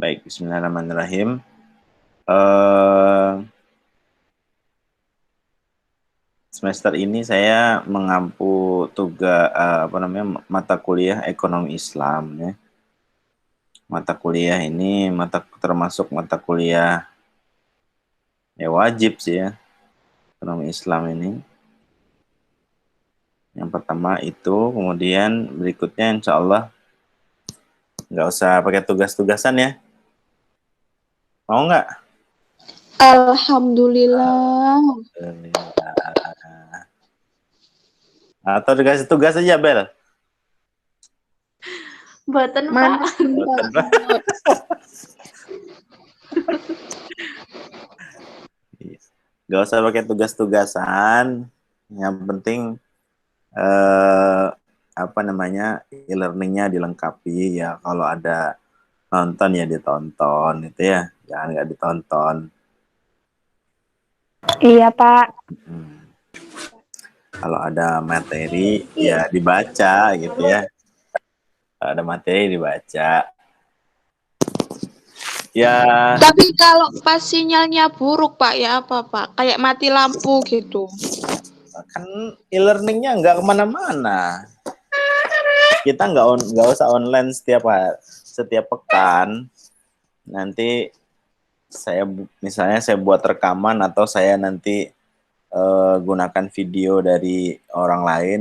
Baik, bismillahirrahmanirrahim. Eh, Semester ini saya mengampu tugas mata kuliah ekonomi Islam ya. Mata kuliah ini termasuk mata kuliah ya wajib sih ya, ekonomi Islam ini. Yang pertama itu, kemudian berikutnya insya Allah nggak usah pakai tugas-tugasan ya. Mau nggak? Alhamdulillah. Atau dikasih tugas aja, Bel? Boten, Pak. Manis Boten, Pak. Gak usah pakai tugas-tugasan. Yang penting e-learningnya dilengkapi ya. Kalau ada nonton ya ditonton itu ya. Jangan nggak ditonton. Iya, Pak. Kalau ada materi ya dibaca gitu ya. Kalau ada materi dibaca. Ya. Tapi kalau pas sinyalnya buruk, Pak, ya apa, Pak? Kayak mati lampu gitu. Kan e-learningnya nggak kemana-mana. Kita nggak usah online setiap pekan. Nanti misalnya saya buat rekaman atau saya nanti gunakan video dari orang lain,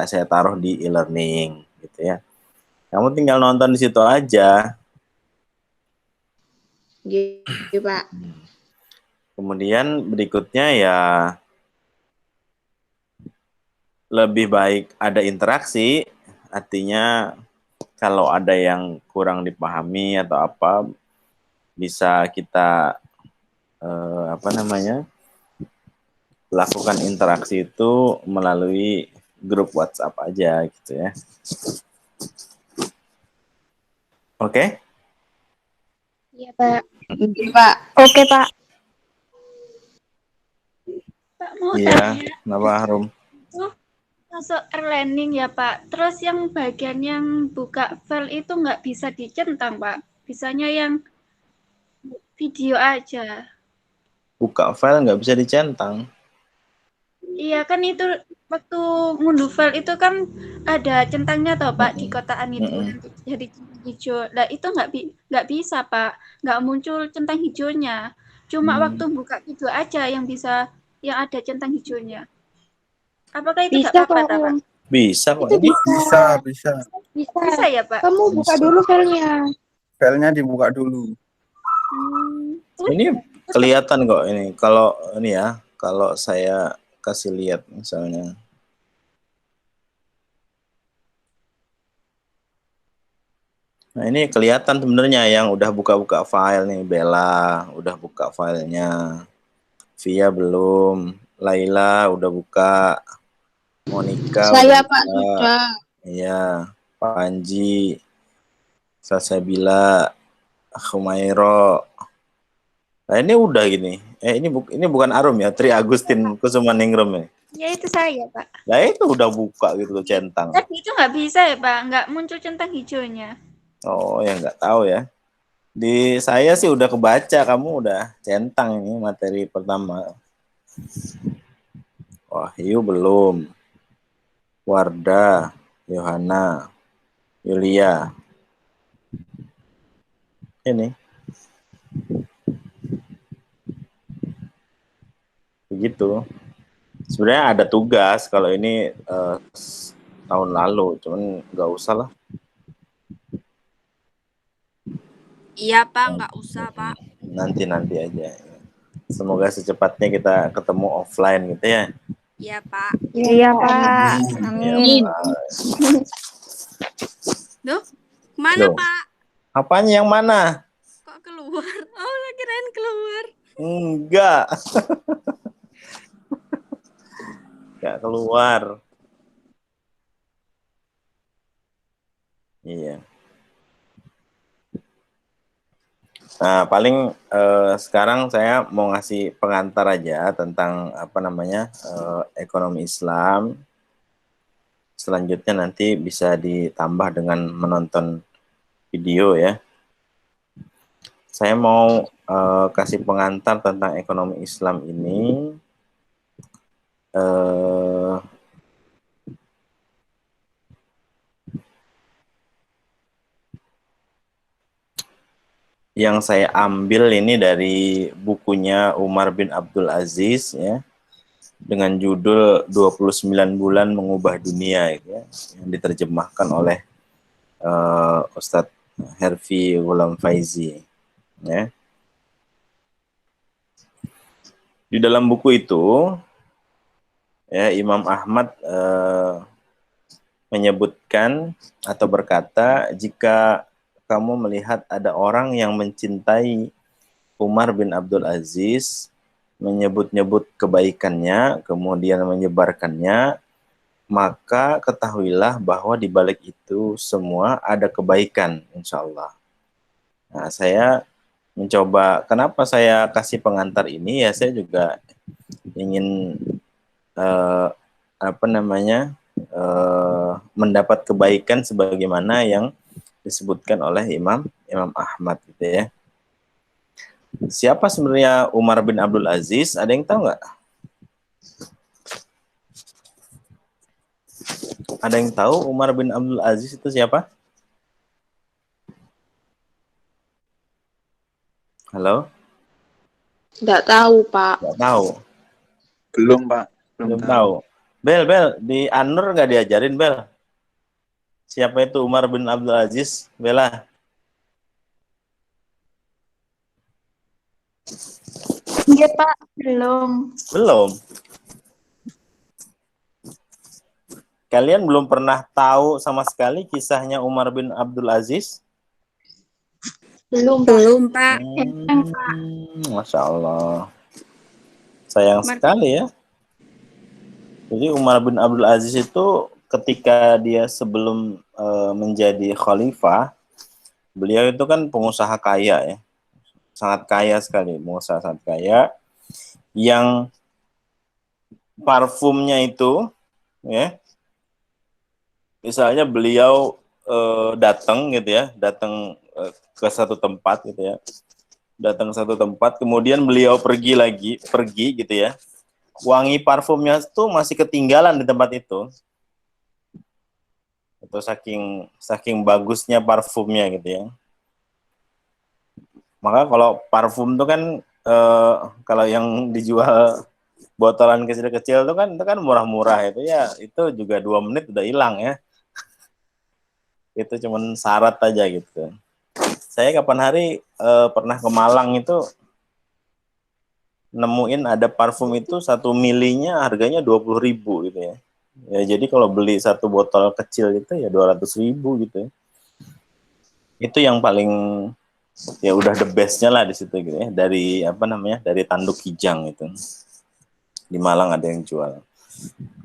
saya taruh di e-learning gitu ya. Kamu tinggal nonton di situ aja. Gitu, Pak. Kemudian berikutnya ya lebih baik ada interaksi, artinya kalau ada yang kurang dipahami atau apa bisa kita lakukan interaksi itu melalui grup WhatsApp aja gitu ya. Oke? Iya, Pak. Iya, Pak. Oke, Pak. Pak, mau Iya, tanya. kenapa Harum? Masuk e-learning ya, Pak. Terus yang bagian yang buka file itu nggak bisa dicentang, Pak. Bisanya yang video aja. Buka file nggak bisa dicentang. Iya, kan itu waktu ngunduh file itu kan ada centangnya toh, Pak, di kotaan itu nanti jadi hijau. Nah, itu nggak bisa, Pak. Nggak muncul centang hijaunya. Cuma waktu buka video aja yang ada centang hijaunya. Apakah itu nggak Bisa, apa-apa, Pak? Bisa kok Itu ini. bisa. Bisa. Bisa ya, Pak? Kamu buka dulu filenya. Filenya dibuka dulu. Ini kelihatan kok ini. Kalau ini ya, kalau saya kasih lihat misalnya. Nah, ini kelihatan sebenarnya yang udah buka-buka file nih. Bella udah buka filenya. Via belum. Laila udah buka. Monica Saya, udah Pak, buka. sudah. Iya. Panji. Salsabila. Humairo. Nah, ini udah gini. Ini bukan Arum ya, Tri Agustin Kusumaningrum ya. Ya itu saya, Pak. Nah, itu udah buka gitu loh centang. Tapi itu nggak bisa ya, Pak? Nggak muncul centang hijaunya. Oh, ya nggak tahu ya. Di saya sih udah kebaca, kamu udah centang ini materi pertama. Wahyu belum. Wardah, Yohana, Yulia. Ini. Begitu. Sebenarnya ada tugas kalau ini tahun lalu, cuman nggak usah lah. Iya, Pak, nggak usah, Pak. Nanti aja. Semoga secepatnya kita ketemu offline gitu ya. Iya, Pak. Iya, Pak. Amin. Ya, Duh, mana, Loh. Pak? Apanya yang mana? Kok keluar? Oh, saya kirain keluar. Enggak. Enggak keluar. Iya. Nah, paling sekarang saya mau ngasih pengantar aja tentang ekonomi Islam. Selanjutnya nanti bisa ditambah dengan menonton video ya. Saya mau kasih pengantar tentang ekonomi Islam ini. Yang saya ambil ini dari bukunya Umar bin Abdul Aziz ya, dengan judul 29 bulan mengubah dunia ya, yang diterjemahkan oleh Ustadz Herfi Ghulam Faizi ya. Di dalam buku itu ya, Imam Ahmad menyebutkan atau berkata, jika kamu melihat ada orang yang mencintai Umar bin Abdul Aziz, menyebut-nyebut kebaikannya, kemudian menyebarkannya, maka ketahuilah bahwa di balik itu semua ada kebaikan, insya Allah. Nah, saya mencoba, kenapa saya kasih pengantar ini, ya saya juga ingin mendapat kebaikan sebagaimana yang disebutkan oleh Imam Ahmad gitu ya. Siapa sebenarnya Umar bin Abdul Aziz? Ada yang tahu nggak? Ada yang tahu Umar bin Abdul Aziz itu siapa? Halo? Nggak tahu, Pak. Nggak tahu. Belum, Pak. Belum tahu. Bel, di Anur nggak diajarin, Bel? Siapa itu Umar bin Abdul Aziz? Bella? Iya, Pak. Belum. Belum. Kalian belum pernah tahu sama sekali kisahnya Umar bin Abdul Aziz? Belum, Pak. Belum, Pak. Masya Allah. Sayang Umar. sekali ya. Jadi Umar bin Abdul Aziz itu ketika dia sebelum menjadi khalifah, beliau itu kan pengusaha kaya ya. Sangat kaya sekali, pengusaha sangat kaya. Yang parfumnya itu ya, misalnya beliau datang gitu ya, datang ke satu tempat gitu ya, datang ke satu tempat, kemudian beliau pergi gitu ya, wangi parfumnya itu masih ketinggalan di tempat itu saking bagusnya parfumnya gitu ya. Maka kalau parfum itu kan kalau yang dijual botolan kecil-kecil itu kan murah-murah itu ya, itu juga 2 menit udah hilang ya. Itu cuman syarat aja gitu. Saya kapan hari pernah ke Malang itu nemuin ada parfum itu 1 milinya harganya 20.000 gitu ya. Ya jadi kalau beli 1 botol kecil itu ya 200.000 gitu ya. Itu yang paling ya udah the bestnya lah di situ gitu ya, dari dari Tanduk Kijang itu di Malang ada yang jual.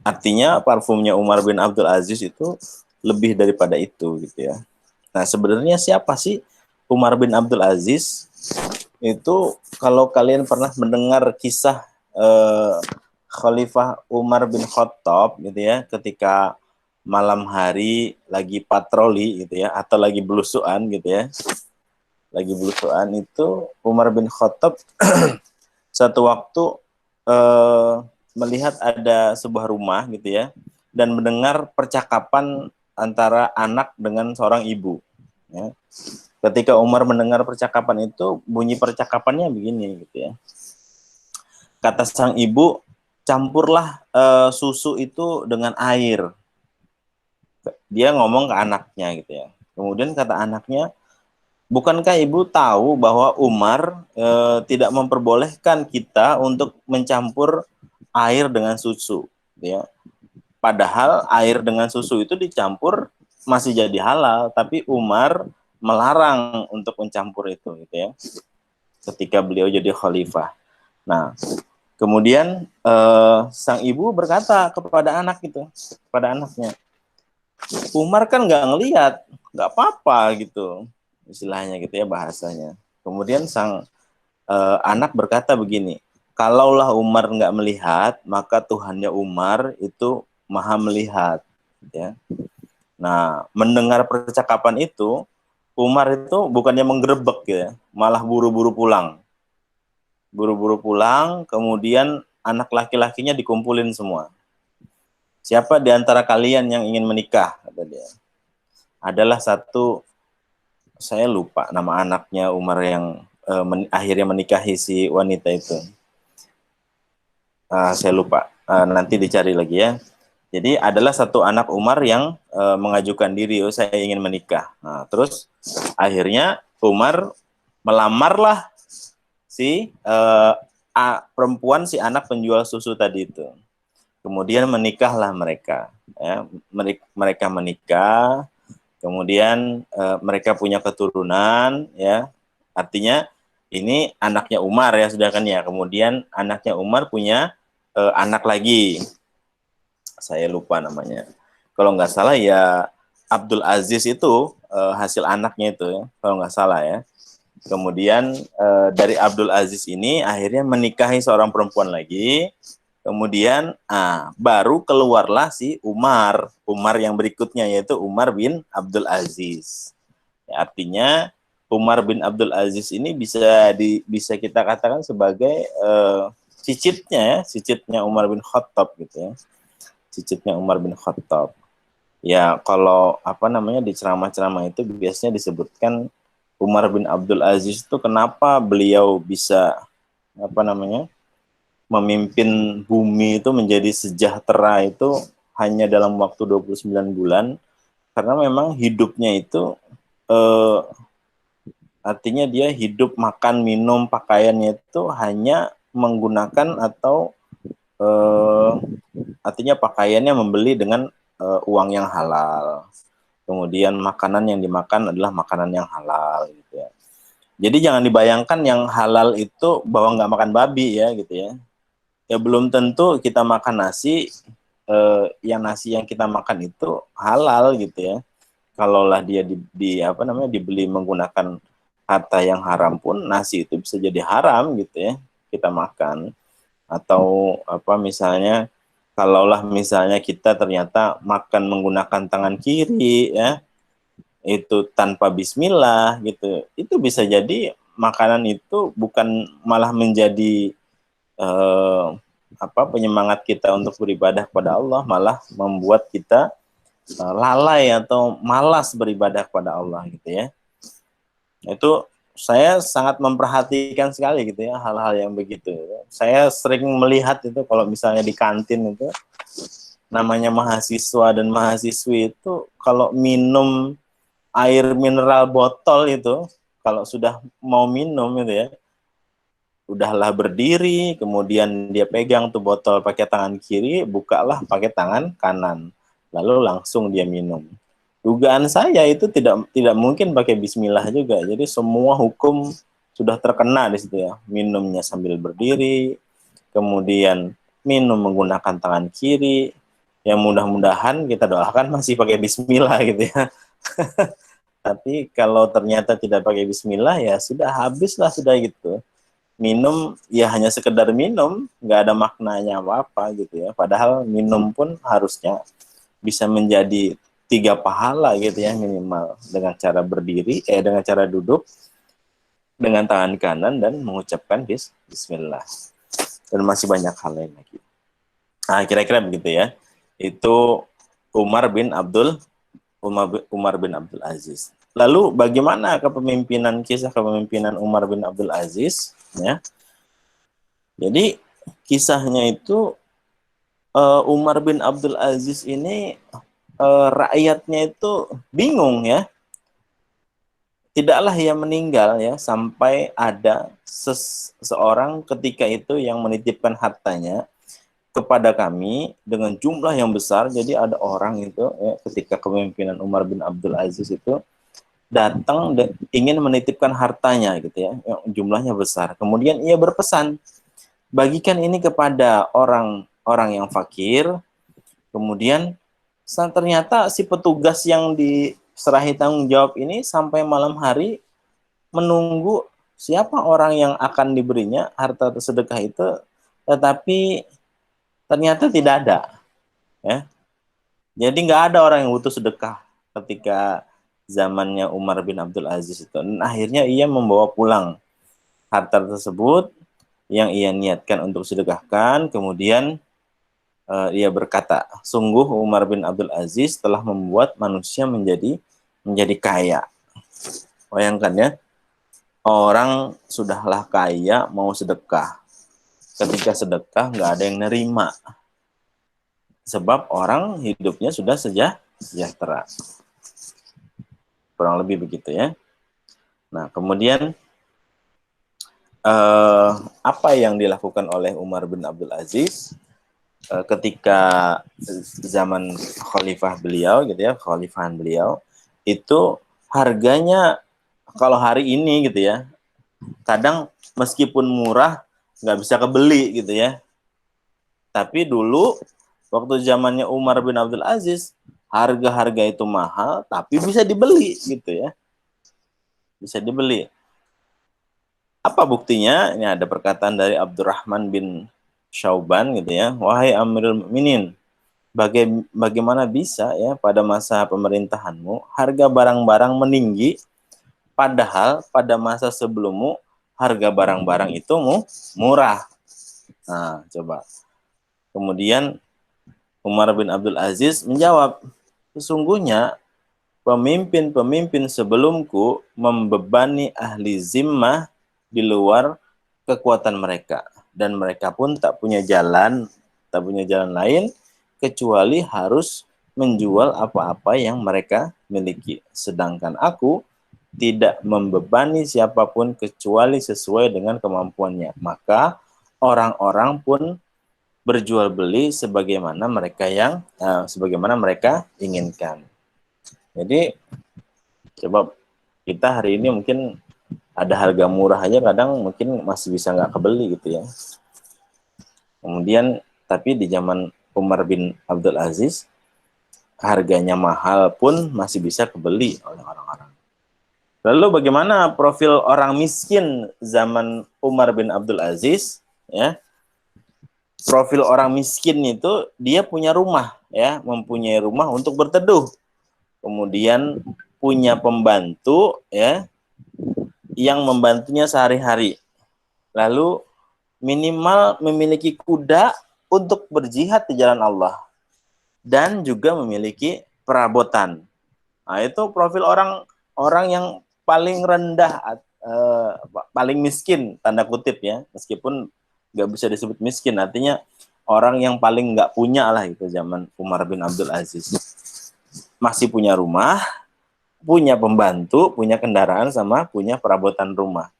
Artinya parfumnya Umar bin Abdul Aziz itu lebih daripada itu gitu ya. Nah sebenarnya siapa sih Umar bin Abdul Aziz? Itu kalau kalian pernah mendengar kisah Khalifah Umar bin Khattab gitu ya, ketika malam hari lagi patroli gitu ya, atau lagi belusuan gitu ya, lagi belusuan itu Umar bin Khattab satu waktu melihat ada sebuah rumah gitu ya, dan mendengar percakapan antara anak dengan seorang ibu ya. Ketika Umar mendengar percakapan itu, bunyi percakapannya begini gitu ya. Kata sang ibu, campurlah susu itu dengan air. Dia ngomong ke anaknya gitu ya. Kemudian kata anaknya, bukankah ibu tahu bahwa Umar tidak memperbolehkan kita untuk mencampur air dengan susu, gitu ya. Padahal air dengan susu itu dicampur masih jadi halal, tapi Umar melarang untuk mencampur itu, gitu ya. Ketika beliau jadi khalifah. Nah, kemudian sang ibu berkata kepada kepada anaknya, Umar kan nggak ngelihat, nggak apa-apa gitu, istilahnya gitu ya bahasanya. Kemudian sang anak berkata begini, kalaulah Umar nggak melihat, maka Tuhannya Umar itu maha melihat. Ya. Nah, mendengar percakapan itu, Umar itu bukannya menggerebek ya, malah buru-buru pulang. Buru-buru pulang, kemudian anak laki-lakinya dikumpulin semua. Siapa di antara kalian yang ingin menikah? Kata dia. Adalah satu, saya lupa nama anaknya Umar yang akhirnya menikahi si wanita itu. Saya lupa, nanti dicari lagi ya. Jadi adalah satu anak Umar yang mengajukan diri, oh saya ingin menikah. Nah, terus akhirnya Umar melamarlah si perempuan, si anak penjual susu tadi itu. Kemudian menikahlah mereka. Ya. Mereka menikah, kemudian mereka punya keturunan, ya. Artinya ini anaknya Umar ya, sudah kan ya. Kemudian anaknya Umar punya anak lagi. Saya lupa namanya. Kalau nggak salah ya Abdul Aziz itu hasil anaknya itu ya, kalau nggak salah ya. Kemudian dari Abdul Aziz ini akhirnya menikahi seorang perempuan lagi. Kemudian baru keluarlah si Umar yang berikutnya, yaitu Umar bin Abdul Aziz. Ya, artinya Umar bin Abdul Aziz ini bisa kita katakan sebagai cicitnya Umar bin Khattab gitu ya. Cicitnya Umar bin Khattab. Ya, kalau di ceramah-ceramah itu biasanya disebutkan Umar bin Abdul Aziz itu kenapa beliau bisa memimpin bumi itu menjadi sejahtera itu hanya dalam waktu 29 bulan, karena memang hidupnya itu artinya dia hidup, makan, minum, pakaiannya itu hanya menggunakan atau artinya pakaiannya membeli dengan uang yang halal. Kemudian makanan yang dimakan adalah makanan yang halal gitu ya. Jadi jangan dibayangkan yang halal itu bahwa nggak makan babi ya gitu ya. Ya belum tentu kita makan nasi, yang nasi yang kita makan itu halal gitu ya. Kalaulah dia dibeli menggunakan harta yang haram pun, nasi itu bisa jadi haram gitu ya kita makan. Atau misalnya kalaulah misalnya kita ternyata makan menggunakan tangan kiri ya, itu tanpa bismillah gitu, itu bisa jadi makanan itu bukan malah menjadi penyemangat kita untuk beribadah kepada Allah, malah membuat kita lalai atau malas beribadah kepada Allah gitu ya. Itu saya sangat memperhatikan sekali gitu ya hal-hal yang begitu. Saya sering melihat itu kalau misalnya di kantin itu, namanya mahasiswa dan mahasiswi itu kalau minum air mineral botol itu, kalau sudah mau minum itu ya, udahlah berdiri, kemudian dia pegang tuh botol pakai tangan kiri, bukalah pakai tangan kanan, lalu langsung dia minum. Dugaan saya itu tidak mungkin pakai bismillah juga. Jadi semua hukum sudah terkena di situ ya. Minumnya sambil berdiri, kemudian minum menggunakan tangan kiri. Yang mudah-mudahan kita doakan masih pakai bismillah gitu ya. Tapi kalau ternyata tidak pakai bismillah ya sudah, habislah sudah gitu. Minum ya hanya sekedar minum, nggak ada maknanya apa-apa gitu ya. Padahal minum pun harusnya bisa menjadi 3 pahala gitu ya minimal, dengan cara berdiri, dengan cara duduk dengan tangan kanan dan mengucapkan bismillah. Dan masih banyak hal lain lagi. Nah, kira-kira begitu ya. Itu Umar bin Abdul Aziz. Lalu bagaimana kisah kepemimpinan Umar bin Abdul Aziz ya. Jadi kisahnya itu Umar bin Abdul Aziz ini rakyatnya itu bingung ya. Tidaklah ia meninggal ya sampai ada seseorang ketika itu yang menitipkan hartanya kepada kami dengan jumlah yang besar. Jadi ada orang itu ya, ketika kepemimpinan Umar bin Abdul Aziz itu datang dan ingin menitipkan hartanya gitu ya, yang jumlahnya besar. Kemudian ia berpesan, bagikan ini kepada orang yang fakir. Kemudian ternyata si petugas yang diserahi tanggung jawab ini sampai malam hari menunggu siapa orang yang akan diberinya harta sedekah itu, tetapi ternyata tidak ada. Ya. Jadi nggak ada orang yang butuh sedekah ketika zamannya Umar bin Abdul Aziz itu. Dan akhirnya ia membawa pulang harta tersebut yang ia niatkan untuk sedekahkan. Kemudian ia berkata, sungguh Umar bin Abdul Aziz telah membuat manusia menjadi kaya. Bayangkan ya, orang sudahlah kaya mau sedekah. Ketika sedekah nggak ada yang nerima. Sebab orang hidupnya sudah sejahtera. Kurang lebih begitu ya. Nah, kemudian apa yang dilakukan oleh Umar bin Abdul Aziz ketika zaman khalifah beliau gitu ya, khalifahan beliau itu harganya kalau hari ini gitu ya, kadang meskipun murah nggak bisa kebeli gitu ya. Tapi dulu waktu zamannya Umar bin Abdul Aziz, harga-harga itu mahal tapi bisa dibeli gitu ya. Bisa dibeli. Apa buktinya? Ini ada perkataan dari Abdurrahman bin Syauban gitu ya. Wahai Amirul Mukminin, bagaimana bisa ya pada masa pemerintahanmu harga barang-barang meninggi padahal pada masa sebelummu harga barang-barang itu murah. Nah, coba. Kemudian Umar bin Abdul Aziz menjawab, sesungguhnya pemimpin-pemimpin sebelumku membebani ahli zimmah di luar kekuatan mereka. Dan mereka pun tak punya jalan lain kecuali harus menjual apa-apa yang mereka miliki. Sedangkan aku tidak membebani siapapun kecuali sesuai dengan kemampuannya. Maka orang-orang pun berjual beli sebagaimana mereka inginkan. Jadi coba kita hari ini mungkin ada harga murah aja kadang mungkin masih bisa nggak kebeli gitu ya. Kemudian tapi di zaman Umar bin Abdul Aziz harganya mahal pun masih bisa kebeli oleh orang-orang. Lalu bagaimana profil orang miskin zaman Umar bin Abdul Aziz ya? Profil orang miskin itu dia punya rumah ya, mempunyai rumah untuk berteduh. Kemudian punya pembantu ya yang membantunya sehari-hari. Lalu minimal memiliki kuda untuk berjihad di jalan Allah dan juga memiliki perabotan. Nah, itu profil orang yang paling rendah, paling miskin tanda kutip ya, meskipun nggak bisa disebut miskin, artinya orang yang paling nggak punya lah itu zaman Umar bin Abdul Aziz. Masih punya rumah, punya pembantu, punya kendaraan, sama punya perabotan rumah.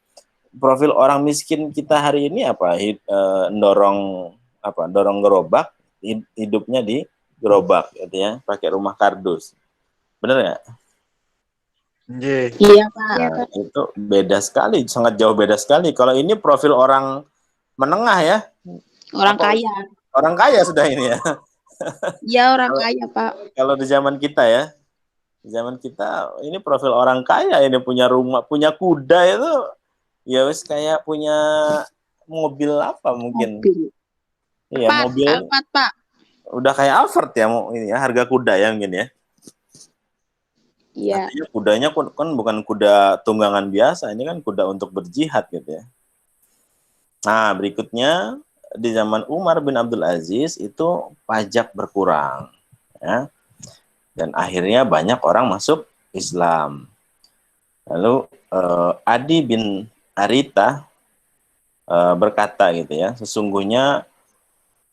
Profil orang miskin kita hari ini apa? Dorong gerobak, hidupnya di gerobak gitu ya, pakai rumah kardus. Bener nggak? Iya, Pak. Nah, itu beda sekali, sangat jauh beda sekali. Kalau ini profil orang menengah ya. Orang kaya. Orang kaya sudah ini ya. Iya, orang kaya, Pak. Kalau di zaman kita ya, di zaman kita ini profil orang kaya, ini punya rumah, punya kuda itu ya wis kayak punya mobil apa mungkin. Mobil. Iya, mobil. Alphard, Pak. Udah kayak Alphard ya ini ya, harga kuda ya mungkin ya. Iya. Artinya kudanya kan bukan kuda tunggangan biasa, ini kan kuda untuk berjihad gitu ya. Nah, berikutnya di zaman Umar bin Abdul Aziz itu pajak berkurang ya. Dan akhirnya banyak orang masuk Islam. Lalu Adi bin Arita berkata gitu ya, sesungguhnya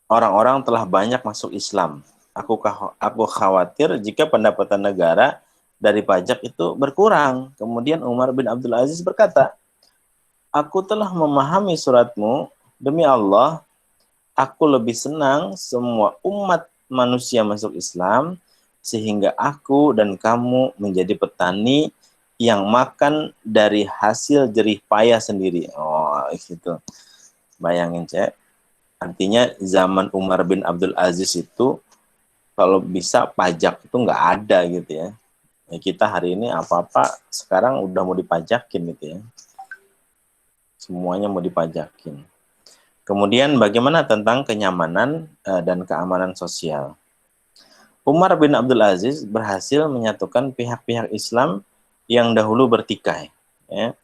orang-orang telah banyak masuk Islam. Aku khawatir jika pendapatan negara dari pajak itu berkurang. Kemudian Umar bin Abdul Aziz berkata, aku telah memahami suratmu, demi Allah, aku lebih senang semua umat manusia masuk Islam, sehingga aku dan kamu menjadi petani yang makan dari hasil jerih payah sendiri. Oh, gitu. Bayangin, Cek. Artinya zaman Umar bin Abdul Aziz itu kalau bisa pajak itu nggak ada gitu ya. Kita hari ini apa-apa sekarang udah mau dipajakin gitu ya. Semuanya mau dipajakin. Kemudian bagaimana tentang kenyamanan dan keamanan sosial? Umar bin Abdul Aziz berhasil menyatukan pihak-pihak Islam yang dahulu bertikai, ya.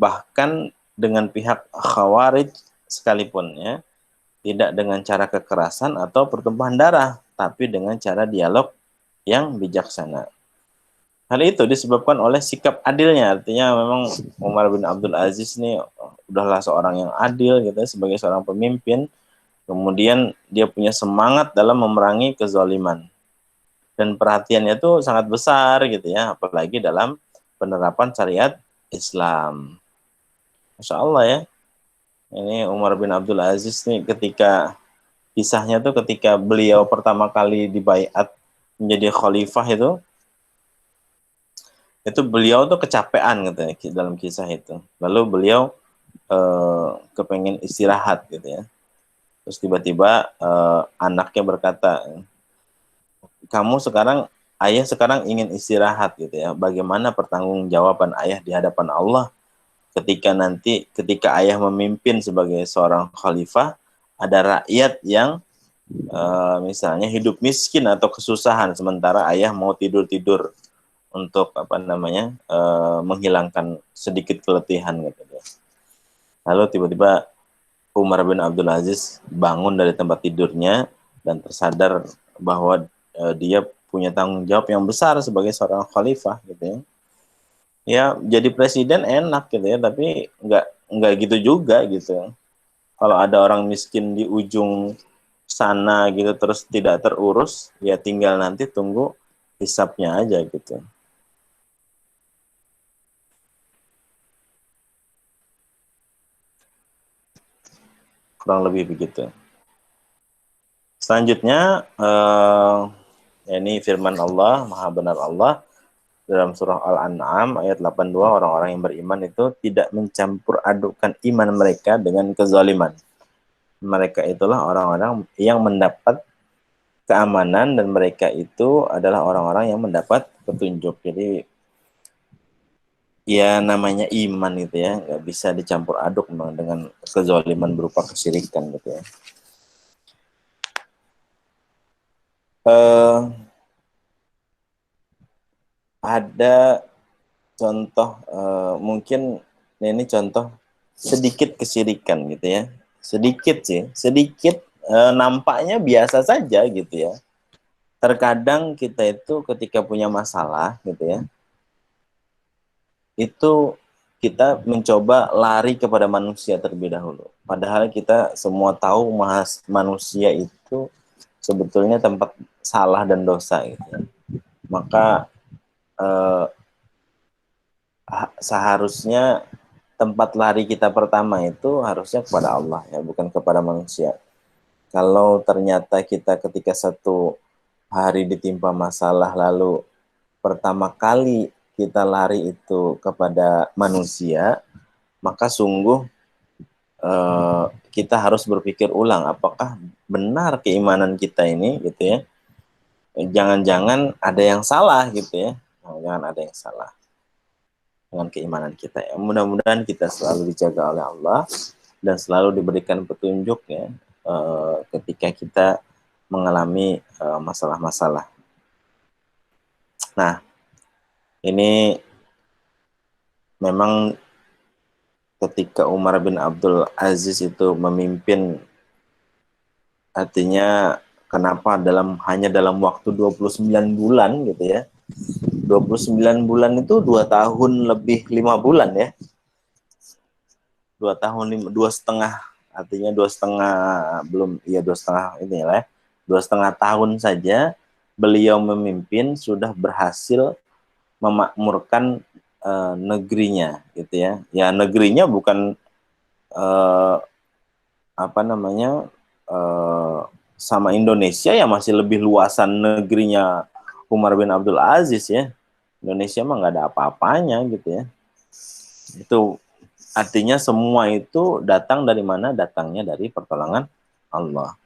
Bahkan dengan pihak Khawarij sekalipun, ya, tidak dengan cara kekerasan atau pertumpahan darah, tapi dengan cara dialog yang bijaksana. Hal itu disebabkan oleh sikap adilnya, artinya memang Umar bin Abdul Aziz ini udahlah seorang yang adil gitu sebagai seorang pemimpin. Kemudian dia punya semangat dalam memerangi kezaliman. Dan perhatiannya itu sangat besar gitu ya, apalagi dalam penerapan syariat Islam. Masya Allah ya, ini Umar bin Abdul Aziz nih ketika kisahnya tuh ketika beliau pertama kali dibaiat menjadi khalifah itu beliau tuh kecapean gitu ya dalam kisah itu. Lalu beliau kepengen istirahat gitu ya. Terus tiba-tiba anaknya berkata, ayah sekarang ingin istirahat gitu ya. Bagaimana pertanggungjawaban ayah di hadapan Allah ketika ayah memimpin sebagai seorang khalifah, ada rakyat yang misalnya hidup miskin atau kesusahan sementara ayah mau tidur-tidur untuk menghilangkan sedikit keletihan gitu ya. Lalu tiba-tiba Umar bin Abdul Aziz bangun dari tempat tidurnya dan tersadar bahwa dia punya tanggung jawab yang besar sebagai seorang khalifah gitu ya. Ya, jadi presiden enak gitu ya, tapi nggak gitu juga gitu. Kalau ada orang miskin di ujung sana gitu terus tidak terurus, ya tinggal nanti tunggu hisapnya aja gitu. Kurang lebih begitu. Selanjutnya ini firman Allah, Maha benar Allah dalam surah Al-An'am ayat 82, orang-orang yang beriman itu tidak mencampur adukkan iman mereka dengan kezaliman. Mereka itulah orang-orang yang mendapat keamanan dan mereka itu adalah orang-orang yang mendapat petunjuk. Jadi ya namanya iman gitu ya, nggak bisa dicampur aduk memang dengan kezaliman berupa kesyirikan gitu ya. Ada contoh mungkin ini contoh sedikit kesyirikan gitu ya, sedikit nampaknya biasa saja gitu ya. Terkadang kita itu ketika punya masalah gitu ya, itu kita mencoba lari kepada manusia terlebih dahulu. Padahal kita semua tahu manusia itu sebetulnya tempat salah dan dosa gitu ya. Maka seharusnya tempat lari kita pertama itu harusnya kepada Allah ya, bukan kepada manusia. Kalau ternyata kita ketika satu hari ditimpa masalah lalu pertama kali kita lari itu kepada manusia, maka sungguh kita harus berpikir ulang apakah benar keimanan kita ini gitu ya. Jangan-jangan ada yang salah gitu ya. Jangan ada yang salah dengan keimanan kita ya. Mudah-mudahan kita selalu dijaga oleh Allah dan selalu diberikan petunjuk ya ketika kita mengalami masalah-masalah. Nah, ini memang ketika Umar bin Abdul Aziz itu memimpin, artinya kenapa hanya dalam waktu 29 bulan gitu ya. 29 bulan itu 2 tahun lebih 5 bulan ya. 2 tahun 2,5, artinya 2,5 belum, ya 2,5 ini lah ya. 2,5 tahun saja beliau memimpin sudah berhasil memakmurkan negerinya gitu ya. Ya negerinya bukan sama Indonesia ya, masih lebih luasan negerinya Umar bin Abdul Aziz ya. Indonesia mah nggak ada apa-apanya gitu ya. Itu artinya semua itu datang dari mana? Datangnya dari pertolongan Allah.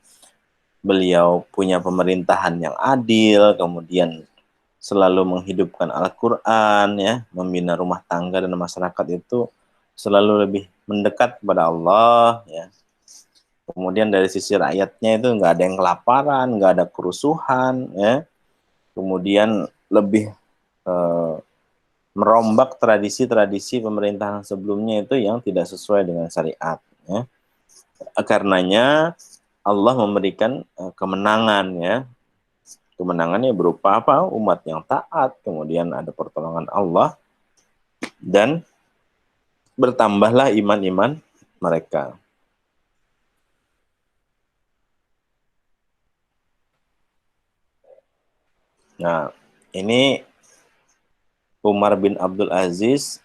Beliau punya pemerintahan yang adil, kemudian selalu menghidupkan Al-Quran ya, membina rumah tangga dan masyarakat itu selalu lebih mendekat kepada Allah ya. Kemudian dari sisi rakyatnya itu nggak ada yang kelaparan, nggak ada kerusuhan ya. kemudian lebih merombak tradisi-tradisi pemerintahan sebelumnya itu yang tidak sesuai dengan syariat. Ya. Karenanya Allah memberikan kemenangan, ya. Kemenangannya berupa apa? Umat yang taat, kemudian ada pertolongan Allah, dan bertambahlah iman-iman mereka. Nah, ini Umar bin Abdul Aziz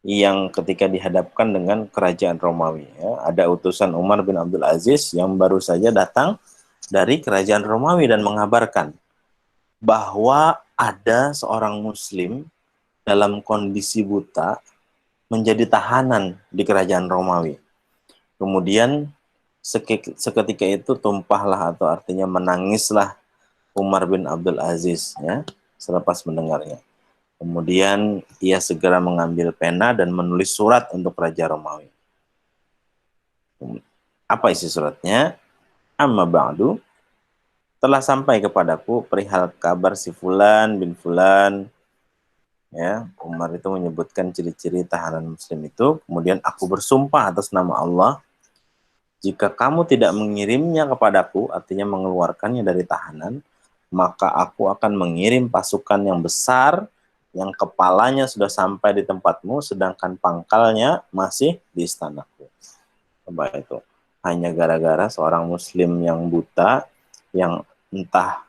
yang ketika dihadapkan dengan kerajaan Romawi. Ya. Ada utusan Umar bin Abdul Aziz yang baru saja datang dari kerajaan Romawi dan mengabarkan bahwa ada seorang Muslim dalam kondisi buta menjadi tahanan di kerajaan Romawi. Kemudian seketika itu tumpahlah, atau artinya menangislah Umar bin Abdul Aziz, ya, selepas mendengarnya. Kemudian ia segera mengambil pena dan menulis surat untuk Raja Romawi. Apa isi suratnya? Amma ba'du, telah sampai kepadaku perihal kabar si Fulan bin Fulan. Ya, Umar itu menyebutkan ciri-ciri tahanan Muslim itu. Kemudian aku bersumpah atas nama Allah, jika kamu tidak mengirimnya kepadaku, artinya mengeluarkannya dari tahanan, maka aku akan mengirim pasukan yang besar, yang kepalanya sudah sampai di tempatmu, sedangkan pangkalnya masih di istanaku. Coba itu. Hanya gara-gara seorang Muslim yang buta, yang entah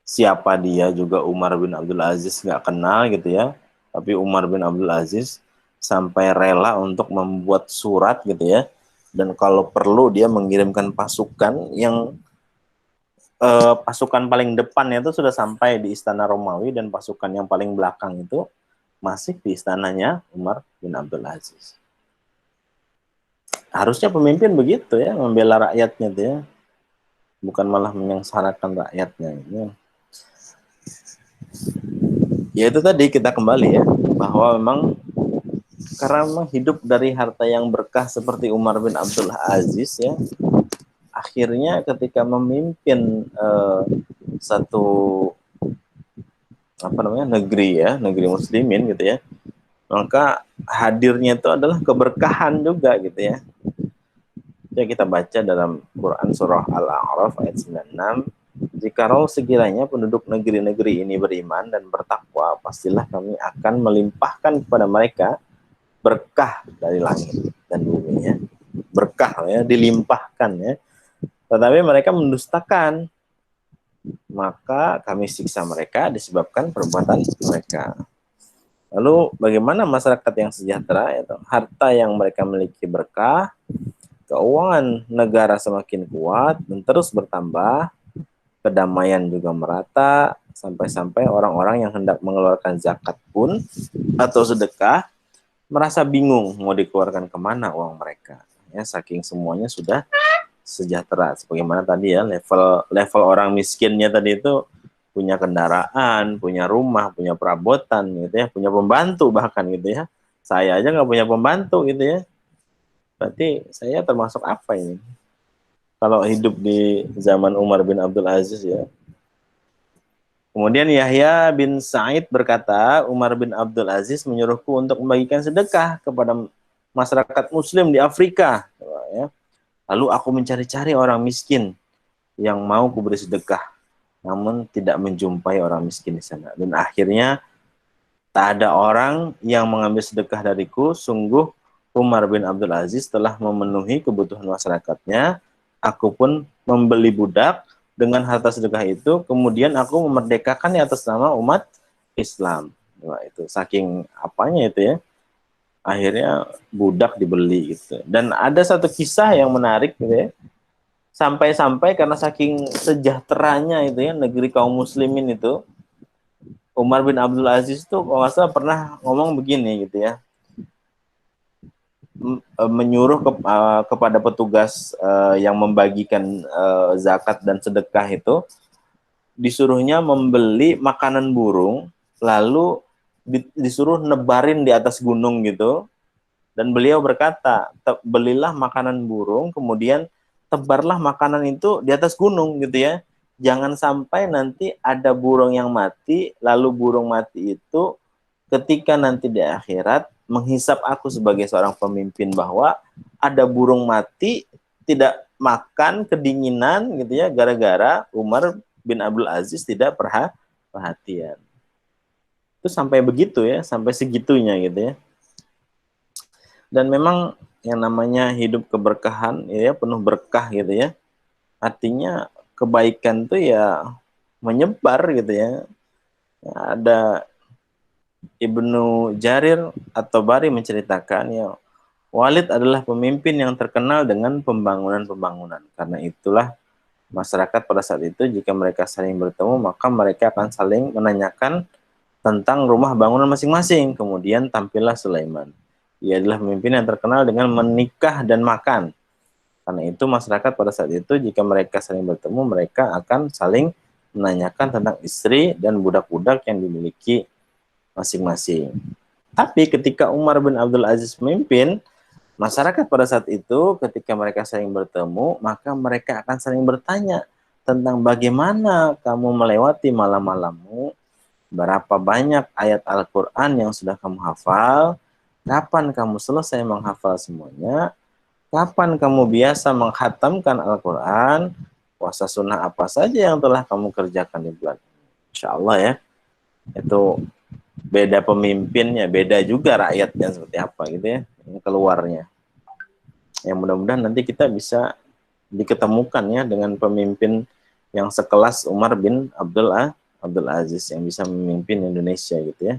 siapa dia juga Umar bin Abdul Aziz nggak kenal gitu ya. Tapi Umar bin Abdul Aziz sampai rela untuk membuat surat gitu ya. Dan kalau perlu dia mengirimkan pasukan yang pasukan paling depan itu sudah sampai di istana Romawi, dan pasukan yang paling belakang itu masih di istananya Umar bin Abdul Aziz. Harusnya pemimpin begitu ya, membela rakyatnya tuh ya, bukan malah menyengsarakan rakyatnya. Ya itu tadi kita kembali ya, bahwa memang karena memang hidup dari harta yang berkah seperti Umar bin Abdul Aziz ya, akhirnya ketika memimpin satu negeri ya, negeri muslimin gitu ya, maka hadirnya itu adalah keberkahan juga gitu ya. Ya kita baca dalam Quran surah Al-A'raf ayat 96, jikalau sekiranya penduduk negeri-negeri ini beriman dan bertakwa, pastilah kami akan melimpahkan kepada mereka berkah dari langit dan bumi ya. Berkah ya, dilimpahkan ya. Tetapi mereka mendustakan, maka kami siksa mereka disebabkan perbuatan mereka. Lalu bagaimana masyarakat yang sejahtera? Itu harta yang mereka miliki berkah, keuangan negara semakin kuat dan terus bertambah, kedamaian juga merata, sampai-sampai orang-orang yang hendak mengeluarkan zakat pun atau sedekah merasa bingung mau dikeluarkan kemana uang mereka. Ya, saking semuanya sudah sejahtera. Sebagaimana tadi ya, level orang miskinnya tadi itu punya kendaraan, punya rumah, punya perabotan gitu ya, punya pembantu bahkan gitu ya. Saya aja nggak punya pembantu gitu ya. Berarti saya termasuk apa ini? Kalau hidup di zaman Umar bin Abdul Aziz ya. Kemudian Yahya bin Sa'id berkata, Umar bin Abdul Aziz menyuruhku untuk membagikan sedekah kepada masyarakat Muslim di Afrika. Ya. Lalu aku mencari-cari orang miskin yang mau kuberi sedekah, namun tidak menjumpai orang miskin di sana. Dan akhirnya tak ada orang yang mengambil sedekah dariku. Sungguh Umar bin Abdul Aziz telah memenuhi kebutuhan masyarakatnya. Aku pun membeli budak dengan harta sedekah itu. Kemudian aku memerdekakannya atas nama umat Islam. Wah, itu saking apanya itu ya. Akhirnya budak dibeli gitu. Dan ada satu kisah yang menarik gitu ya. Sampai-sampai karena saking sejahteranya itu ya negeri kaum muslimin itu, Umar bin Abdul Aziz itu kalau nggak salah pernah ngomong begini gitu ya. Menyuruh kepada petugas yang membagikan zakat dan sedekah itu, disuruhnya membeli makanan burung, lalu disuruh nebarin di atas gunung gitu, dan beliau berkata, belilah makanan burung, kemudian tebarlah makanan itu di atas gunung gitu ya, jangan sampai nanti ada burung yang mati, lalu burung mati itu ketika nanti di akhirat menghisap aku sebagai seorang pemimpin bahwa ada burung mati tidak makan kedinginan gitu ya, gara-gara Umar bin Abdul Aziz tidak perhatian. Itu sampai begitu ya, sampai segitunya gitu ya. Dan memang yang namanya hidup keberkahan ya, penuh berkah gitu ya. Artinya kebaikan tuh ya menyebar gitu ya. Ada Ibnu Jarir At-Tabari menceritakan ya, Walid adalah pemimpin yang terkenal dengan pembangunan-pembangunan. Karena itulah masyarakat pada saat itu jika mereka saling bertemu maka mereka akan saling menanyakan tentang rumah bangunan masing-masing. Kemudian tampillah Sulaiman. Ia adalah pemimpin yang terkenal dengan menikah dan makan. Karena itu masyarakat pada saat itu jika mereka saling bertemu mereka akan saling menanyakan tentang istri dan budak-budak yang dimiliki masing-masing. Tapi ketika Umar bin Abdul Aziz memimpin, masyarakat pada saat itu ketika mereka saling bertemu, maka mereka akan saling bertanya tentang bagaimana kamu melewati malam-malammu, berapa banyak ayat Al-Quran yang sudah kamu hafal, kapan kamu selesai menghafal semuanya, kapan kamu biasa menghatamkan Al-Quran, puasa sunnah apa saja yang telah kamu kerjakan di bulan. Insya Allah ya, itu beda pemimpinnya, beda juga rakyatnya seperti apa gitu ya, keluarnya. Yang mudah-mudahan nanti kita bisa diketemukan ya dengan pemimpin yang sekelas Umar bin Abdul Aziz yang bisa memimpin Indonesia gitu ya.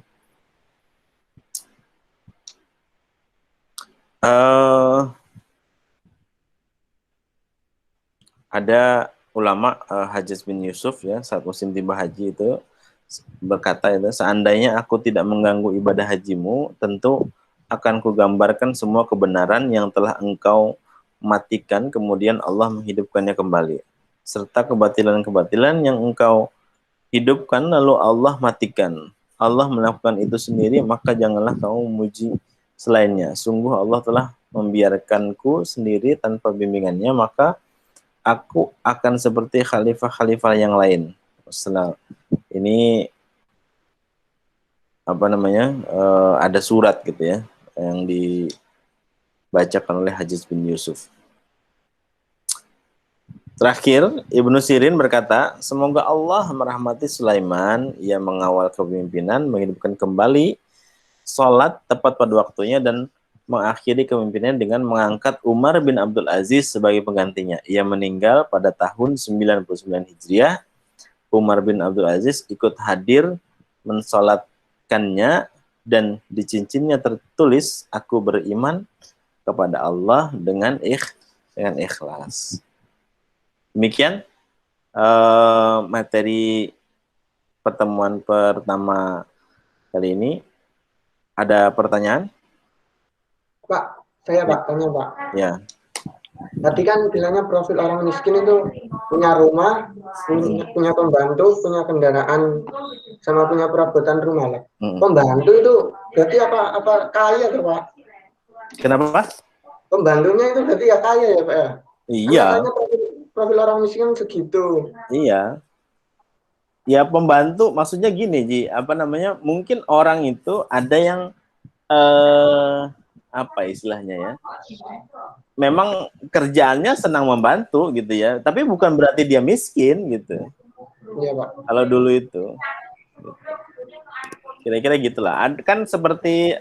Ada ulama Hajjaj bin Yusuf ya, saat musim tiba haji itu berkata itu, seandainya aku tidak mengganggu ibadah hajimu, tentu akan kugambarkan semua kebenaran yang telah engkau matikan, kemudian Allah menghidupkannya kembali, serta kebatilan-kebatilan yang engkau hidupkan lalu Allah matikan. Allah melakukan itu sendiri, maka janganlah kamu memuji selainnya. Sungguh Allah telah membiarkanku sendiri tanpa bimbingannya, maka aku akan seperti khalifah-khalifah yang lain. Ini apa namanya, ada surat gitu ya yang dibacakan oleh Hajjaj bin Yusuf. Terakhir, Ibnu Sirin berkata, semoga Allah merahmati Sulaiman, ia mengawal kepemimpinan, menghidupkan kembali sholat tepat pada waktunya, dan mengakhiri kepemimpinan dengan mengangkat Umar bin Abdul Aziz sebagai penggantinya. Ia meninggal pada tahun 99 Hijriah. Umar bin Abdul Aziz ikut hadir mensolatkannya, dan di cincinnya tertulis, aku beriman kepada Allah dengan ikhlas. Demikian materi pertemuan pertama kali ini. Ada pertanyaan? Pak, saya Pak, tanya Pak. Ya. Tadi kan bilangnya profil orang miskin itu punya rumah, punya pembantu, punya kendaraan, sama punya perabotan rumah lah. Pembantu itu berarti apa kaya tuh Pak? Kenapa Pak? Pembantunya itu berarti ya kaya ya Pak ya? Iya. Katanya profil orang miskin segitu. Iya. Ya pembantu maksudnya gini Ji, apa namanya? Mungkin orang itu ada yang apa istilahnya ya? Memang kerjaannya senang membantu gitu ya, tapi bukan berarti dia miskin gitu. Iya Pak. Kalau dulu itu, kira-kira gitulah. Kan seperti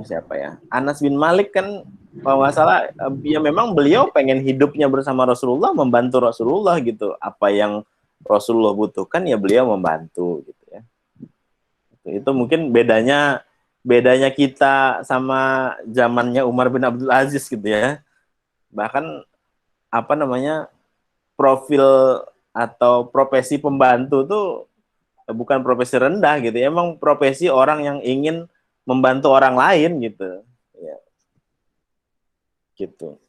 siapa ya? Anas bin Malik kan, kalau nggak salah, ya memang beliau pengen hidupnya bersama Rasulullah, membantu Rasulullah gitu. Apa yang Rasulullah butuhkan ya beliau membantu gitu ya. Itu mungkin bedanya kita sama zamannya Umar bin Abdul Aziz gitu ya. Bahkan apa namanya, profil atau profesi pembantu tuh bukan profesi rendah gitu. Emang profesi orang yang ingin membantu orang lain gitu. Ya. Gitu.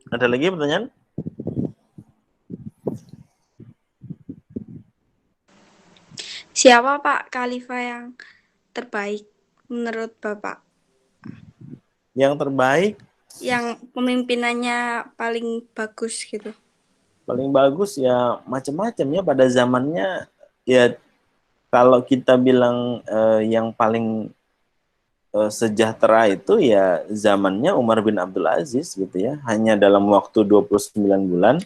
Ada lagi pertanyaan? Siapa Pak khalifah yang terbaik menurut Bapak? Yang terbaik? Yang pemimpinannya paling bagus gitu. Paling bagus ya macam-macam ya pada zamannya ya. Kalau kita bilang yang paling sejahtera itu ya zamannya Umar bin Abdul Aziz gitu ya. Hanya dalam waktu 29 bulan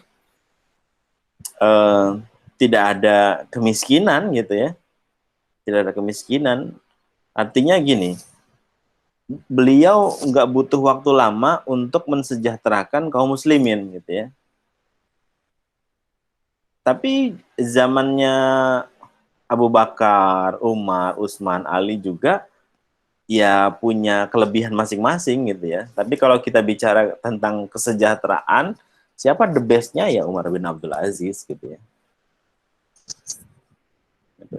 tidak ada kemiskinan gitu ya. Tidak ada kemiskinan. Artinya gini, beliau nggak butuh waktu lama untuk mensejahterakan kaum muslimin gitu ya. Tapi zamannya Abu Bakar, Umar, Utsman, Ali juga ya punya kelebihan masing-masing gitu ya. Tapi kalau kita bicara tentang kesejahteraan, siapa the best-nya ya Umar bin Abdul Aziz gitu ya.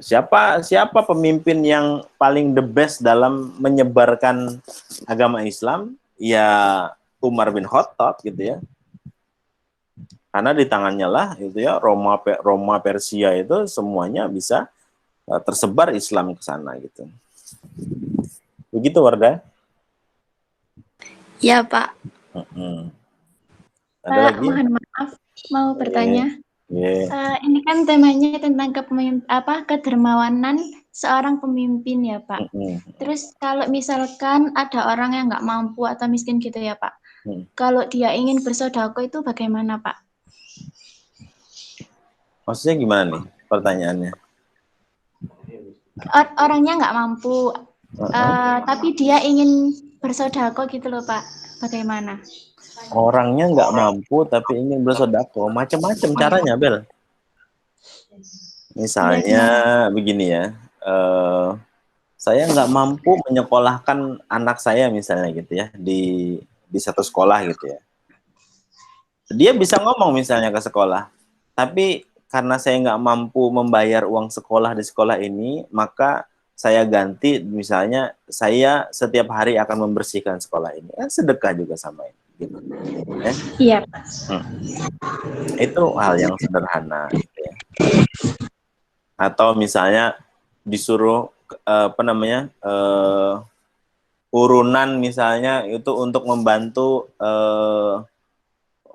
Siapa pemimpin yang paling the best dalam menyebarkan agama Islam? Ya Umar bin Khattab gitu ya. Karena di tangannya lah itu ya Roma Persia itu semuanya bisa tersebar Islam ke sana gitu. Begitu Wardah? Ya, Pak. Ada Pak, lagi? mohon maaf mau bertanya. Ini kan temanya tentang kedermawanan seorang pemimpin ya Pak. Terus kalau misalkan ada orang yang nggak mampu atau miskin gitu ya Pak, kalau dia ingin bersedekah itu bagaimana Pak? Maksudnya gimana nih pertanyaannya? Orangnya nggak mampu, tapi dia ingin bersedekah gitu loh Pak, bagaimana? Orangnya nggak mampu tapi ingin bersedekah, macam-macam caranya Bel. Misalnya begini ya, saya nggak mampu menyekolahkan anak saya misalnya gitu ya di satu sekolah gitu ya. Dia bisa ngomong misalnya ke sekolah, tapi karena saya nggak mampu membayar uang sekolah di sekolah ini, maka saya ganti misalnya saya setiap hari akan membersihkan sekolah ini. Sedekah juga sama ini. Gitu. Ya? Iya. Itu hal yang sederhana. Gitu ya. Atau misalnya disuruh urunan misalnya itu untuk membantu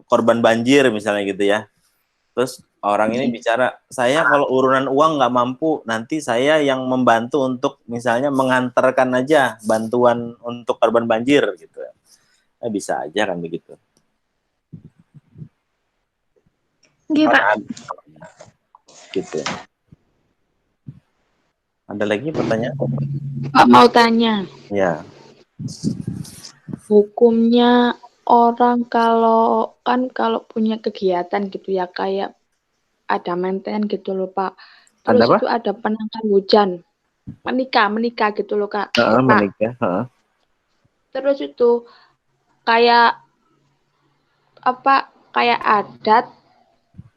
korban banjir misalnya gitu ya. Terus orang ini bicara, saya kalau urunan uang nggak mampu, nanti saya yang membantu untuk misalnya mengantarkan aja bantuan untuk korban banjir gitu. Bisa aja kan begitu. Pak. Gitu. Ada lagi pertanyaan? Pak mau tanya. Ya. Hukumnya orang kalau punya kegiatan gitu ya kayak ada mainten gitu loh Pak. Terus itu ada penangkal hujan. Menikah gitu loh Kak. Menikah. Terus itu kayak adat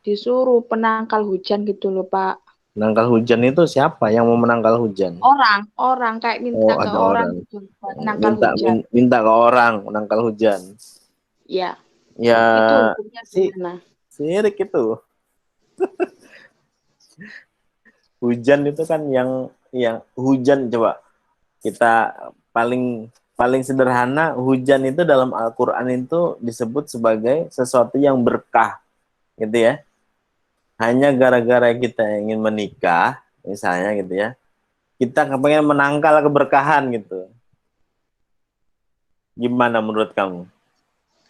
disuruh penangkal hujan gitu loh Pak. Penangkal hujan itu siapa yang mau menangkal hujan? Orang kayak minta ke orang gitu, hujan. Minta ke orang menangkal hujan. Iya. Ya. Itu hukumnya gimana? Sirik itu. Hujan itu kan yang hujan, coba kita paling sederhana, hujan itu dalam Al-Quran itu disebut sebagai sesuatu yang berkah gitu ya. Hanya gara-gara kita ingin menikah misalnya gitu ya, kita pengen menangkal keberkahan gitu. Gimana menurut kamu?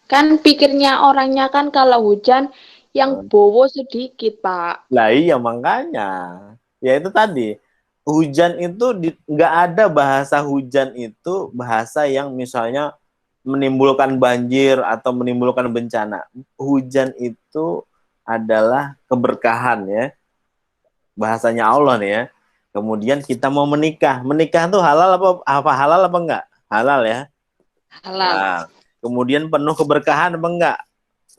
Kan pikirnya orangnya kan kalau hujan yang bowo sedikit Pak. Lah iya makanya. Ya itu tadi, hujan itu nggak ada bahasa hujan itu bahasa yang misalnya menimbulkan banjir atau menimbulkan bencana. Hujan itu adalah keberkahan ya. Bahasanya Allah nih ya. Kemudian kita mau menikah. Menikah tuh halal halal apa enggak? Halal ya. Halal. Nah, kemudian penuh keberkahan apa enggak?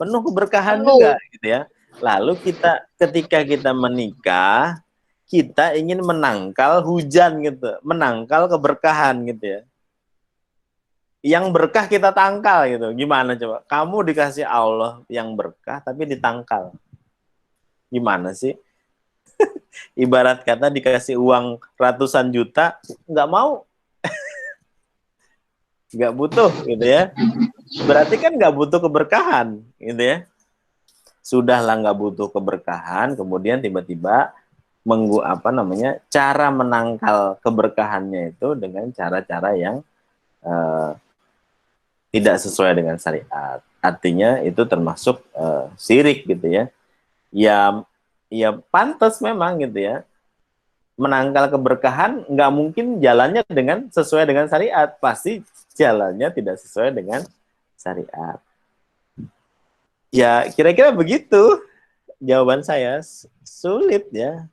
Penuh keberkahan juga gitu ya. Lalu ketika kita menikah, kita ingin menangkal hujan gitu, menangkal keberkahan gitu ya. Yang berkah kita tangkal gitu. Gimana coba? Kamu dikasih Allah yang berkah tapi ditangkal. Gimana sih? Ibarat kata dikasih uang ratusan juta, nggak mau. Nggak butuh gitu ya. Berarti kan nggak butuh keberkahan gitu ya. sudahlah nggak butuh keberkahan, kemudian tiba-tiba cara menangkal keberkahannya itu dengan cara-cara yang tidak sesuai dengan syariat. Artinya itu termasuk syirik gitu ya. Ya pantas memang gitu ya. Menangkal keberkahan nggak mungkin jalannya sesuai dengan syariat, pasti jalannya tidak sesuai dengan syariat. Ya kira-kira begitu jawaban saya. Sulit ya.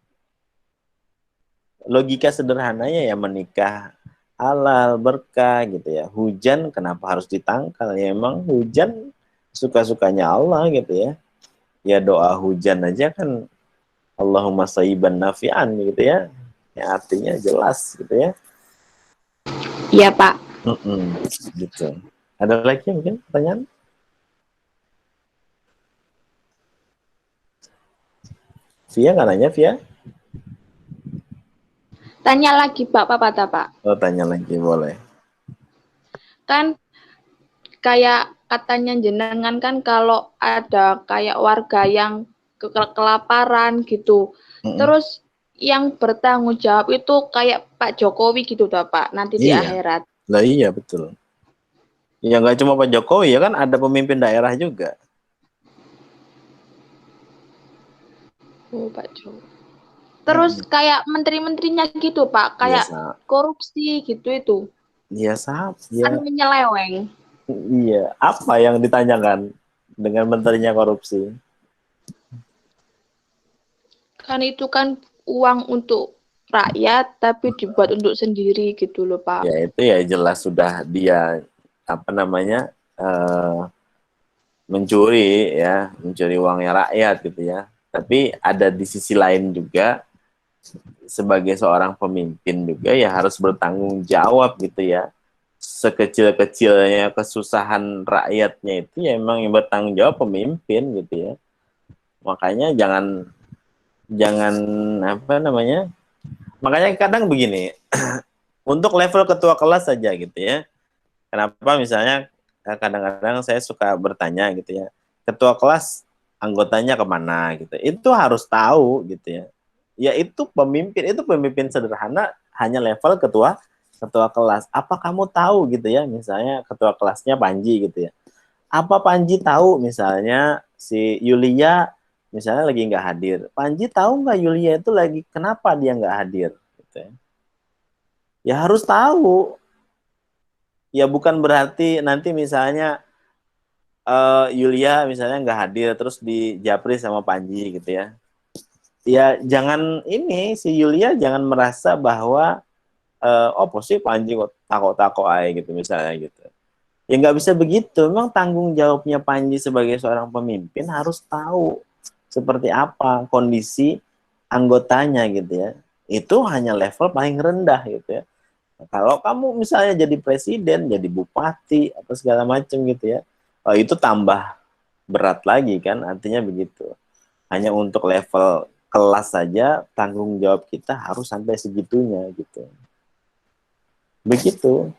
Logika sederhananya ya menikah halal, berkah gitu ya. Hujan kenapa harus ditangkal? Ya emang hujan suka-sukanya Allah gitu ya. Ya doa hujan aja kan Allahumma shayyiban nafi'an gitu ya. Ya artinya jelas gitu ya. Iya, Pak. Gitu. Ada lagi mungkin pertanyaan? Via nggak nanya, Via? Tanya lagi, Pak. Apa kata, Pak? Oh, tanya lagi, boleh. Kan kayak katanya jenengan kan kalau ada kayak warga yang kelaparan gitu. Terus yang bertanggung jawab itu kayak Pak Jokowi gitu dah, Pak, nanti di akhirat. Lah iya, betul. Ya nggak cuma Pak Jokowi ya kan, ada pemimpin daerah juga. Oh, Pak Jokowi. Terus kayak menteri-menterinya gitu, Pak, kayak korupsi gitu itu. Iya, Sab. Kan menyeleweng. Iya, apa yang ditanyakan dengan menterinya korupsi? Kan itu kan uang untuk rakyat tapi dibuat untuk sendiri gitu loh, Pak. Ya itu ya jelas sudah dia mencuri uangnya rakyat gitu ya. Tapi ada di sisi lain juga sebagai seorang pemimpin juga ya harus bertanggung jawab gitu ya. Sekecil-kecilnya kesusahan rakyatnya itu ya emang yang bertanggung jawab pemimpin gitu ya. Makanya jangan makanya kadang begini untuk level ketua kelas saja gitu ya. Kenapa misalnya kadang-kadang saya suka bertanya gitu ya, ketua kelas anggotanya kemana gitu, itu harus tahu gitu ya. Ya itu pemimpin sederhana hanya level ketua kelas. Apa kamu tahu gitu ya, misalnya ketua kelasnya Panji gitu ya. Apa Panji tahu misalnya si Yulia misalnya lagi nggak hadir. Panji tahu nggak Yulia itu lagi kenapa dia nggak hadir? Gitu ya. Ya harus tahu. Ya bukan berarti nanti misalnya Yulia misalnya nggak hadir terus dijapri sama Panji gitu ya. Ya jangan si Yulia jangan merasa bahwa oh sih Panji kok takut-takut aja gitu misalnya gitu. Ya nggak bisa begitu. Memang tanggung jawabnya Panji sebagai seorang pemimpin harus tahu seperti apa kondisi anggotanya gitu ya. Itu hanya level paling rendah gitu ya. Nah, kalau kamu misalnya jadi presiden, jadi bupati apa segala macam gitu ya, itu tambah berat lagi kan, artinya begitu. Hanya untuk level kelas saja tanggung jawab kita harus sampai segitunya gitu. Begitu.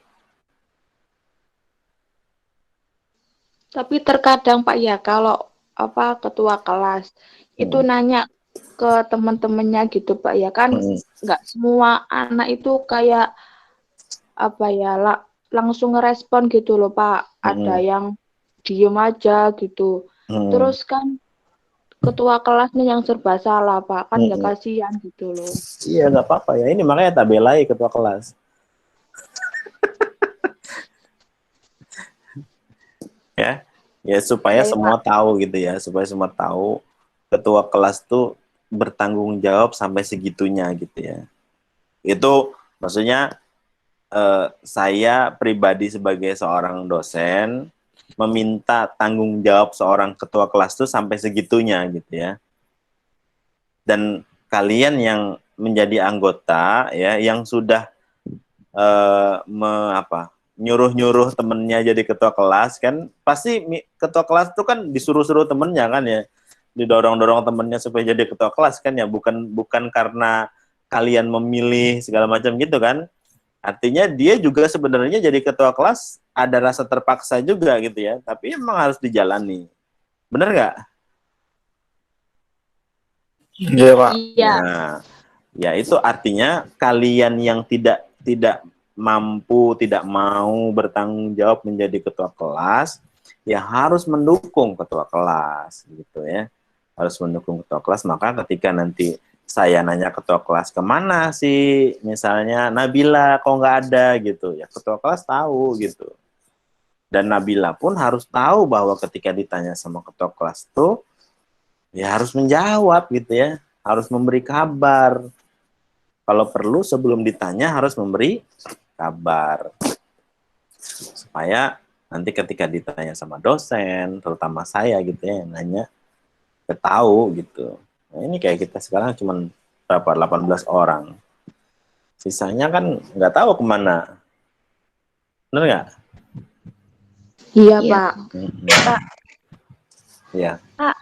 Tapi terkadang Pak ya kalau ketua kelas itu nanya ke teman-temannya gitu Pak ya kan nggak semua anak itu kayak langsung ngerespon gitu loh Pak. Ada yang diem aja gitu. Terus kan ketua kelasnya yang serba salah Pak kan nggak kasihan gitu loh. Iya nggak apa-apa ya, ini makanya tak belai ketua kelas. ya supaya semua tahu gitu ya, supaya semua tahu ketua kelas tuh bertanggung jawab sampai segitunya gitu ya. Itu maksudnya saya pribadi sebagai seorang dosen meminta tanggung jawab seorang ketua kelas tuh sampai segitunya gitu ya. Dan kalian yang menjadi anggota ya yang sudah nyuruh-nyuruh temennya jadi ketua kelas kan pasti ketua kelas itu kan disuruh-suruh temennya kan ya, didorong-dorong temennya supaya jadi ketua kelas kan ya, bukan karena kalian memilih segala macam gitu kan. Artinya dia juga sebenarnya jadi ketua kelas ada rasa terpaksa juga gitu ya, tapi emang harus dijalani. Bener nggak? Iya, Pak. Iya. Nah, ya itu artinya kalian yang tidak mampu, tidak mau bertanggung jawab menjadi ketua kelas, ya harus mendukung ketua kelas gitu ya. Harus mendukung ketua kelas, maka ketika nanti saya nanya ketua kelas kemana sih, misalnya Nabila kok nggak ada gitu, ya ketua kelas tahu gitu. Dan Nabila pun harus tahu bahwa ketika ditanya sama ketua kelas tuh, ya harus menjawab gitu ya, harus memberi kabar. Kalau perlu sebelum ditanya harus memberi kabar. Supaya nanti ketika ditanya sama dosen, terutama saya gitu ya, yang nanya, tahu gitu. Nah, ini kayak kita sekarang cuma berapa, 18 orang. Sisanya kan nggak tahu kemana. Benar nggak? Iya, Iya. Pak. Pak, Iya. Pak,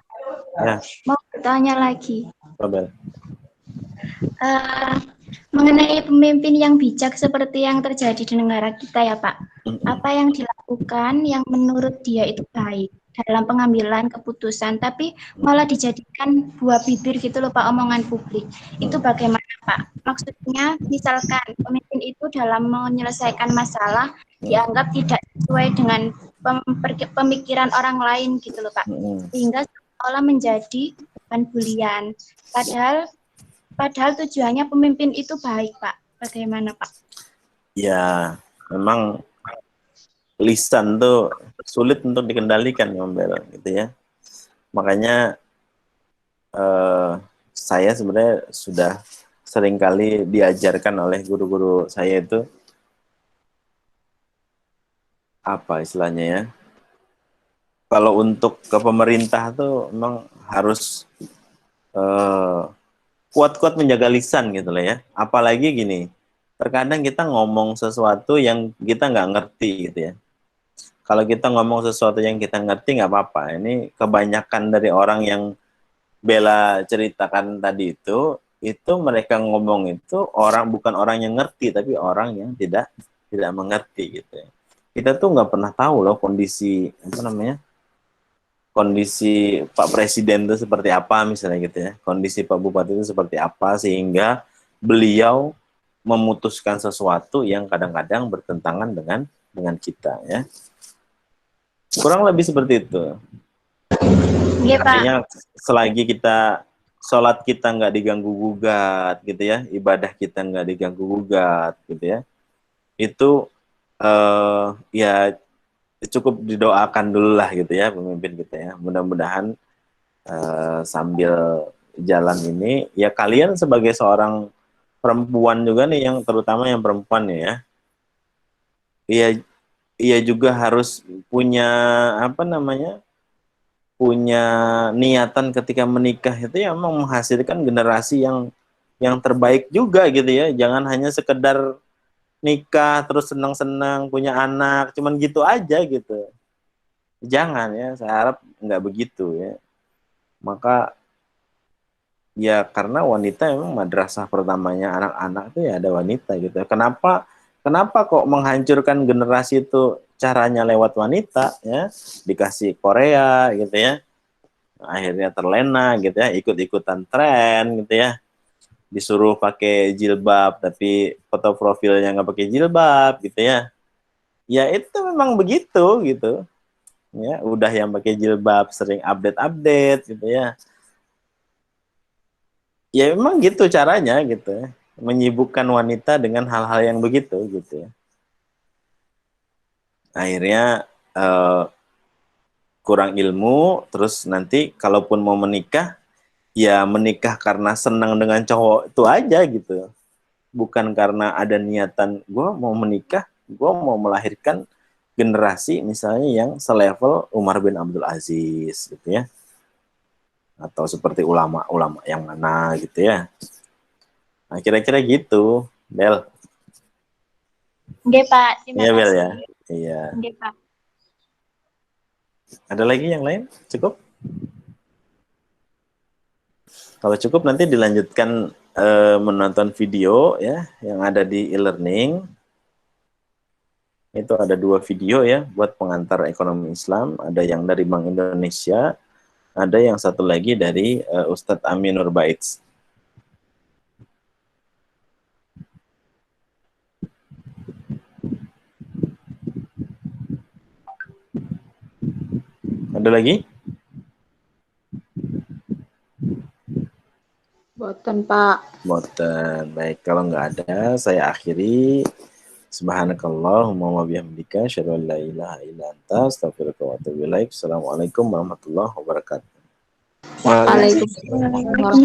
Ya, mau bertanya lagi. Robel. Mengenai pemimpin yang bijak seperti yang terjadi di negara kita ya Pak, apa yang dilakukan yang menurut dia itu baik dalam pengambilan keputusan, tapi malah dijadikan buah bibir gitu loh Pak, omongan publik. Itu bagaimana Pak? Maksudnya misalkan pemimpin itu dalam menyelesaikan masalah dianggap tidak sesuai dengan pemikiran orang lain gitu loh Pak, sehingga seolah menjadi bahan bulian. Padahal tujuannya pemimpin itu baik, Pak. Bagaimana, Pak? Ya, memang lisan tuh sulit untuk dikendalikan, Mbak, gitu ya. Makanya saya sebenarnya sudah seringkali diajarkan oleh guru-guru saya itu apa istilahnya ya. Kalau untuk ke pemerintah tuh memang harus kuat-kuat menjaga lisan gitu lah ya. Apalagi gini, terkadang kita ngomong sesuatu yang kita nggak ngerti gitu ya. Kalau kita ngomong sesuatu yang kita ngerti nggak apa-apa. Ini kebanyakan dari orang yang Bella ceritakan tadi itu mereka ngomong itu bukan orang yang ngerti, tapi orang yang tidak mengerti gitu ya. Kita tuh nggak pernah tahu loh kondisi kondisi Pak Presiden itu seperti apa misalnya gitu ya, kondisi Pak Bupati itu seperti apa sehingga beliau memutuskan sesuatu yang kadang-kadang bertentangan dengan kita ya. Kurang lebih seperti itu. Iya, Pak. Artinya selagi kita sholat kita nggak diganggu gugat gitu ya, ibadah kita nggak diganggu gugat gitu ya, itu ya cukup didoakan dulu lah gitu ya pemimpin kita ya. Mudah-mudahan sambil jalan ini ya kalian sebagai seorang perempuan juga nih, yang terutama yang perempuan ya, iya juga harus punya punya niatan ketika menikah itu ya memang menghasilkan generasi yang terbaik juga gitu ya. Jangan hanya sekedar nikah terus senang-senang punya anak cuman gitu aja gitu. Jangan ya, saya harap nggak begitu ya. Maka ya karena wanita memang madrasah pertamanya anak-anak itu ya ada wanita gitu. Kenapa kok menghancurkan generasi itu caranya lewat wanita ya? Dikasih Korea gitu ya. Akhirnya terlena gitu ya, ikut-ikutan tren gitu ya. Disuruh pakai jilbab tapi foto profilnya nggak pakai jilbab gitu ya. Ya itu memang begitu gitu. Ya, udah yang pakai jilbab sering update-update gitu ya. Ya memang gitu caranya gitu ya. Menyibukkan wanita dengan hal-hal yang begitu gitu ya. Akhirnya kurang ilmu, terus nanti kalaupun mau menikah, ya menikah karena senang dengan cowok itu aja gitu. Bukan karena ada niatan gue mau menikah, gue mau melahirkan generasi misalnya yang selevel Umar bin Abdul Aziz gitu ya. Atau seperti ulama-ulama yang mana gitu ya. Nah, kira-kira gitu, Bel. Oke, Pak. Terima Iya, Bel kasih. ya. Iya. Oke, Pak. Ada lagi yang lain? Cukup? Kalau cukup nanti dilanjutkan menonton video ya yang ada di e-learning. Itu ada 2 video ya buat pengantar ekonomi Islam, ada yang dari Bank Indonesia, Ada yang satu lagi dari Ustadz Aminur Baits. Ada lagi? Boten, Pak. Boten. Baik, kalau nggak ada, saya akhiri. Subhanakallahumma wa bihamdika asyhadu an la ilaha illa anta astaghfiruka wa atubu ilaik. Assalamualaikum warahmatullahi wabarakatuh. Waalaikumsalam.